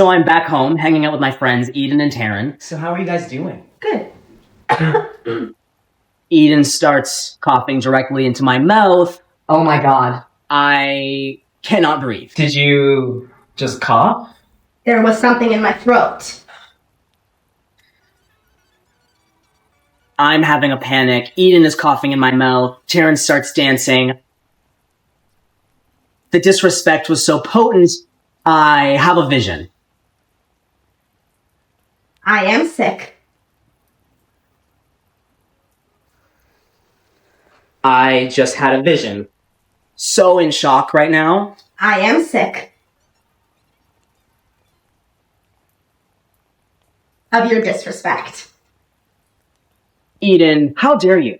So I'm back home, hanging out with my friends Eden and Taryn. So how are you guys doing? Good. Eden starts coughing directly into my mouth. Oh my god. I cannot breathe. Did you just cough? There was something in my throat. I'm having a panic. Eden is coughing in my mouth. Taryn starts dancing. The disrespect was so potent, I have a vision. I am sick. I just had a vision. So in shock right now. I am sick. Of your disrespect. Eden, how dare you?